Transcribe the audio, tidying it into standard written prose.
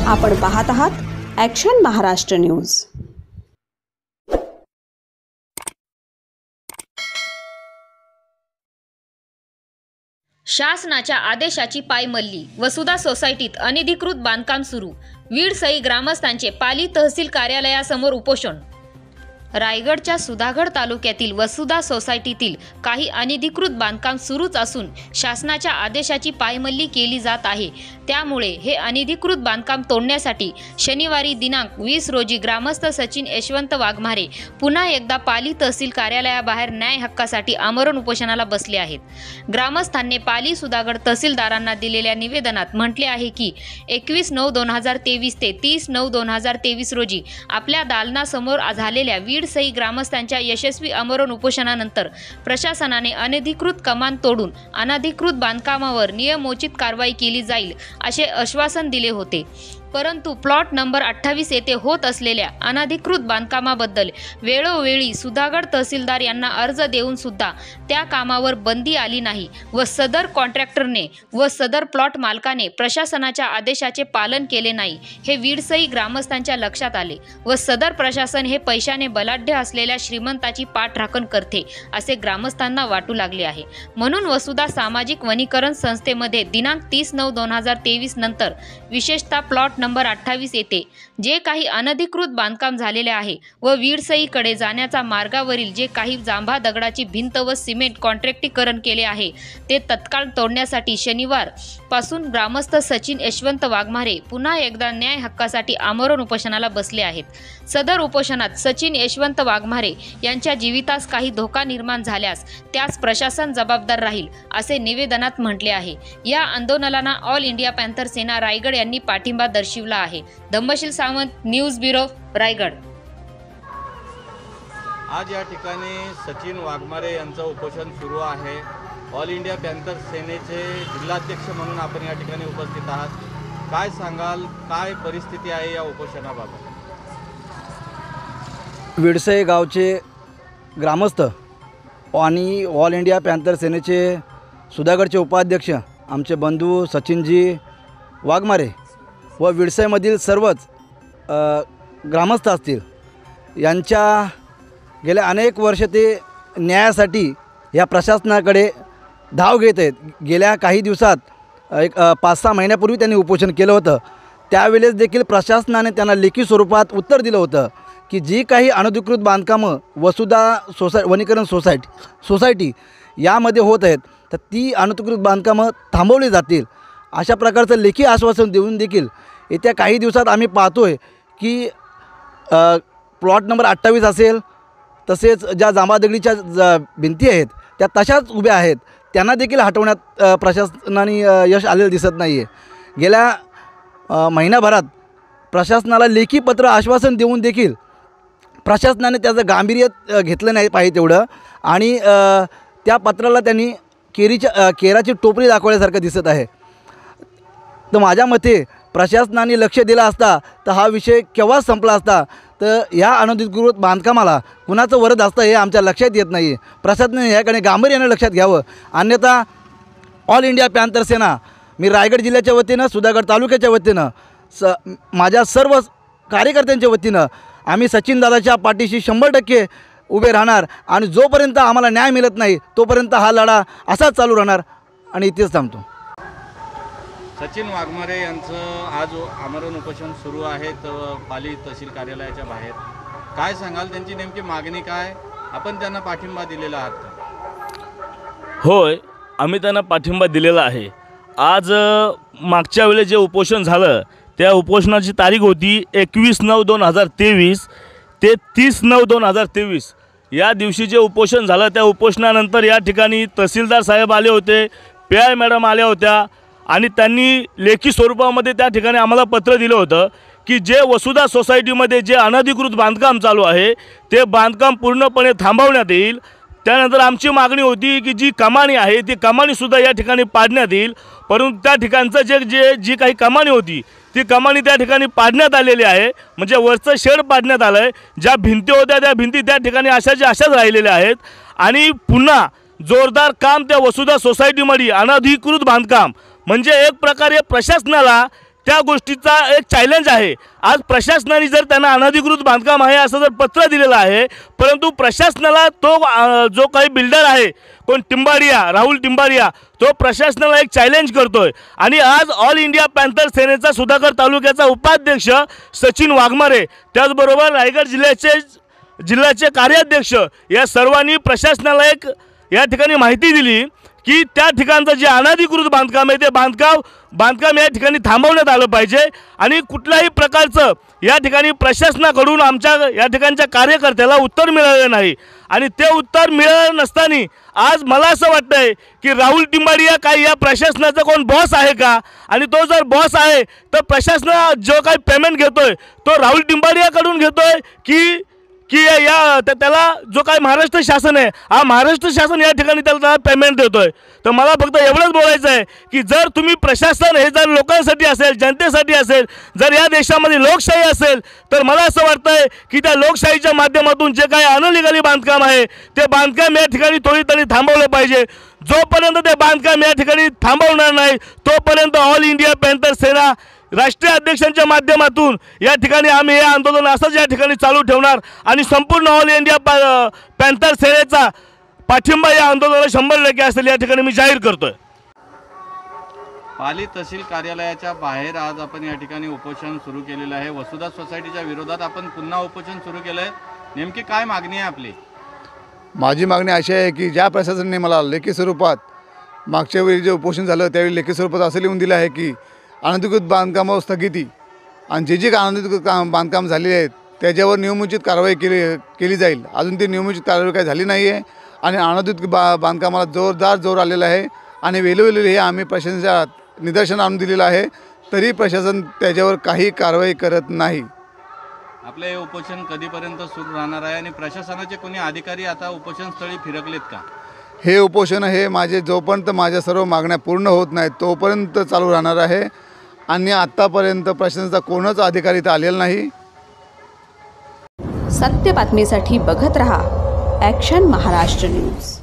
आपण पाहत आहात ॲक्शन महाराष्ट्र न्यूज। शासनाच्या आदेशाची पायमल्ली, वसुधा सोसायटीत अनधिकृत बांधकाम सुरू। वीडसई ग्रामस्थांचे पाली तहसील कार्यालयासमोर उपोषण। रायगडच्या सुधागड तालुक्यातील वसुधा सोसायटीतील काही अनधिकृत बांधकाम सुरूच असून शासनाच्या आदेशाची पायमल्ली केली जात आहे। त्यामुळे हे अनधिकृत बांधकाम तोडण्यासाठी शनिवारी दिनांक 20 रोजी ग्रामस्थ सचिन यशवंत वाघमारे पुन्हा एकदा पाली तहसील कार्यालयाबाहेर न्याय हक्कासाठी आमरण उपोषणाला बसले आहेत। ग्रामस्थांनी पाली सुधागड तहसीलदारांना दिलेल्या निवेदनात म्हटले आहे की 21/9/2023 ते 30/9/2023 रोजी आपल्या दालनासमोर झालेल्या वीडसई ग्रामस्थांच्या यशस्वी आमरण उपोषणानंतर प्रशासनाने अनधिकृत कमान तोडून अनधिकृत बांधकामावर नियमोचित कारवाई केली जाईल असे आश्वासन दिले होते। परंतु प्लॉट नंबर 28 येथे होत असलेल्या अनधिकृत बांधकामाबद्दल वेळोवेळी सुधागड तहसीलदार यांना अर्ज देऊन सुद्धा त्या कामावर बंदी आली नाही व सदर कॉन्ट्रॅक्टरने व सदर प्लॉट मालकाने प्रशासनाच्या आदेशाचे पालन केले नाही हे वीडसई ग्रामस्थांच्या लक्षात आले व सदर प्रशासन हे पैशाने बलाढ्य असलेल्या श्रीमंताची पाठराखण करते असे ग्रामस्थांना वाटू लागले आहे। म्हणून वसुधा सामाजिक वनीकरण संस्थेमध्ये दिनांक 30/9/2023 नंतर विशेषतः प्लॉट नंबर 28 येथे जे काही अनधिकृत बांधकाम झालेले आहे व वीडसईकडे जाण्याचा मार्गावरील जे काही जांभा दगडाची भिंत व सिमेंट कॉन्ट्रॅक्टीकरण केले आहे ते तत्काळ तोडण्यासाठी शनिवार पासून ग्रामस्थ सचिन यशवंत वाघमारे पुन्हा एकदा न्याय हक्कासाठी आमरण उपोषणाला बसले आहेत। सदर उपोषणात सचिन यशवंत वाघमारे यांच्या जीवितास काही धोका निर्माण झाल्यास त्यास प्रशासन जबाबदार राहील असे निवेदनात म्हटले आहे। या आंदोलनाला ऑल इंडिया पॅन्थर सेना रायगड यांनी पाठिंबा दर्शविला आहे। Dhammasheel Sawant, news bureau, Raigad. आज या ठिकाणी सचिन वाघमारे यांचं उपोषण सुरू आहे। ऑल इंडिया पॅन्थर सेनेचे जिल्हाध्यक्ष म्हणून आपण या ठिकाणी उपस्थित आहात। काय सांगाल, काय परिस्थिती आहे या उपोषणाबाबत? वीडसई गावचे ग्रामस्थ आणि ऑल इंडिया पॅन्थर सेनेचे सुधागडचे उपाध्यक्ष आमचे बंधू सचिनजी वाघमारे व वीडसईमधील सर्वच ग्रामस्थ असतील यांच्या गेल्या अनेक वर्ष ते न्यायासाठी या प्रशासनाकडे धाव घेत आहेत। गेल्या काही दिवसात एक 5-6 महिन्यापूर्वी त्यांनी उपोषण केलं होतं। त्यावेळेस देखील प्रशासनाने त्यांना लेखी स्वरूपात उत्तर दिलं होतं की जी काही अनधिकृत बांधकामं वसुधा वनीकरण सोसायटी यामध्ये होत आहेत तर ती अनधिकृत बांधकामं थांबवली जातील अशा प्रकारचं लेखी आश्वासन देऊन देखील येत्या काही दिवसात आम्ही पाहतोय की प्लॉट नंबर 28 असेल तसेच ज्या जांभा भिंती आहेत त्या तशाच उभ्या आहेत, त्यांना देखील हटवण्यात प्रशासनाने यश आलेलं दिसत नाही आहे। गेल्या महिनाभरात प्रशासनाला लेखी पत्र आश्वासन देऊन देखील प्रशासनाने त्याचं गांभीर्य घेतलं नाही पाहिजे तेवढं आणि त्या पत्राला त्यांनी केराची टोपली दाखवल्यासारखं दिसत आहे। तर माझ्या मते प्रशासनाने लक्ष दिला असता तर हा विषय केव्हा संपला असता। तर या अनधिकृत बांधकामाला कुणाचं वरद असतं हे आमच्या लक्षात येत नाही। प्रशासनाने याकडे गांभीर्याने लक्षात घ्यावं, अन्यथा ऑल इंडिया पॅन्थर सेना मी रायगड जिल्ह्याच्या वतीनं सुधागड तालुक्याच्या वतीनं माझ्या सर्व कार्यकर्त्यांच्या वतीनं आम्ही सचिनदादाच्या पाठीशी 100% उभे राहणार आणि जोपर्यंत आम्हाला न्याय मिळत नाही तोपर्यंत हा लढा असाच चालू राहणार आणि इथेच थांबतो। सचिन वाघमारे यांचं आज आमरण उपोषण सुरू आहे पाली तहसील कार्यालयाच्या बाहेर। काय सांगाल, त्यांची नेमकी मागणी काय? आपण त्यांना पाठिंबा दिलेला आहात का? होय, आम्ही त्यांना पाठिंबा दिलेला आहे। आज मागच्या वेळेस जे उपोषण झालं त्या उपोषणाची तारीख होती 21/9/2023 ते 30/9/2023। या दिवशी जे उपोषण झालं त्या उपोषणानंतर या ठिकाणी तहसीलदार साहेब आले होते, PI मॅडम आल्या होत्या आणि त्यांनी लेखी स्वरूपामध्ये त्या ठिकाणी आम्हाला पत्र दिलं होतं की जे वसुधा सोसायटीमध्ये जे अनधिकृत बांधकाम चालू आहे ते बांधकाम पूर्णपणे थांबवण्यात येईल। त्यानंतर आमची मागणी होती की जी कमानी आहे ती कमानीसुद्धा या ठिकाणी पाडण्यात येईल, परंतु त्या ठिकाणचं जी काही कमानी होती ती कमानी त्या ठिकाणी पाडण्यात आलेली आहे, म्हणजे वरचं शेड पाडण्यात आलं आहे। ज्या भिंती होत्या त्या भिंती त्या ठिकाणी अशाच राहिलेल्या आहेत आणि पुन्हा जोरदार काम त्या वसुधा सोसायटीमध्ये अनधिकृत बांधकाम म्हणजे एक प्रकारे प्रशासनाला त्या गोष्टीचा एक चॅलेंज आहे। आज प्रशासनाने जर त्यांना अनधिकृत बांधकाम आहे असं जर पत्र दिलेलं आहे, परंतु प्रशासनाला तो जो काही बिल्डर आहे कोण टिंबाडिया, राहुल टिंबाडिया, तो प्रशासनाला एक चॅलेंज करतोय। आणि आज ऑल इंडिया पॅन्थर सेनेचा सुधागड तालुक्याचा उपाध्यक्ष सचिन वाघमारे, त्याचबरोबर रायगड जिल्ह्याचे कार्याध्यक्ष या सर्वांनी प्रशासनाला एक या ठिकाणी माहिती दिली की त्या ठिकाणचं जे अनधिकृत बांधकाम आहे ते बांधकाम या ठिकाणी थांबवण्यात आलं पाहिजे आणि कुठल्याही प्रकारचं या ठिकाणी प्रशासनाकडून आमच्या या ठिकाणच्या कार्यकर्त्याला उत्तर मिळालं नाही। आणि ते उत्तर मिळालं नसताना आज मला असं वाटतंय की राहुल टिंबाडिया काय या प्रशासनाचा कोण बॉस आहे का? आणि तो जर बॉस आहे तर प्रशासना जो काही पेमेंट घेतोय तो राहुल टिंबाडियाकडून घेतोय की त्याला जो काही महाराष्ट्र शासन आहे, हा महाराष्ट्र शासन या ठिकाणी त्याला पेमेंट देतोय। तर मला फक्त एवढंच बोलायचं आहे की जर तुम्ही प्रशासन हे जर लोकांसाठी असेल, जनतेसाठी असेल, जर या देशामध्ये लोकशाही असेल, तर मला असं वाटतंय की त्या लोकशाहीच्या माध्यमातून जे काही अनलिगली बांधकाम आहे ते बांधकाम या ठिकाणी थोडी थांबवलं पाहिजे। जोपर्यंत ते बांधकाम या ठिकाणी थांबवणार नाही तोपर्यंत ऑल इंडिया पॅन्थर सेना राष्ट्रीय अध्यक्षांच्या माध्यमातून या ठिकाणी आम्ही हे आंदोलन असंच या ठिकाणी चालू ठेवणार आणि संपूर्ण ऑल इंडिया पॅन्थर सेनेचा पाठिंबा या आंदोलनाला 100% असेल या ठिकाणी मी जाहीर करतोय। पाली तहसील कार्यालयाच्या बाहेर आज आपण या ठिकाणी उपोषण सुरू केलेलं आहे। वसुधा सोसायटीच्या विरोधात आपण पुन्हा उपोषण सुरू केलं आहे। नेमकी काय मागणी आहे आपली? माझी मागणी अशी आहे की ज्या प्रशासनाने मला लेखी स्वरूपात मागच्या वेळी जे उपोषण झालं त्यावेळी लेखी स्वरूपात असं लिहून दिलं आहे की अनधिकृत बांधकामावर स्थगिती आणि जे अनधिकृत बांधकाम झालेले आहेत त्याच्यावर नियमोचित कारवाई केली जाईल। अजून ती नियमोचित कारवाई काही झाली नाही आहे आणि अनधिकृत बांधकामाला जोरदार जोर आलेला आहे आणि वेळोवेळी हे आम्ही प्रशासनाच्या निदर्शन आणून दिलेलं आहे, तरी प्रशासन त्याच्यावर काही कारवाई करत नाही। आपले हे उपोषण कधीपर्यंत सुरू राहणार आहे आणि प्रशासनाचे कोणी अधिकारी आता उपोषणस्थळी फिरकलेत का? हे उपोषण हे जोपर्यंत माझ्या सर्व मागण्या पूर्ण होत नाहीत तोपर्यंत चालू राहणार आहे आणि आत्तापर्यंत प्रशासनाचा कोणच अधिकारी इथं आलेला नाही। सत्य बातमीसाठी बघत रहा ॲक्शन महाराष्ट्र न्यूज।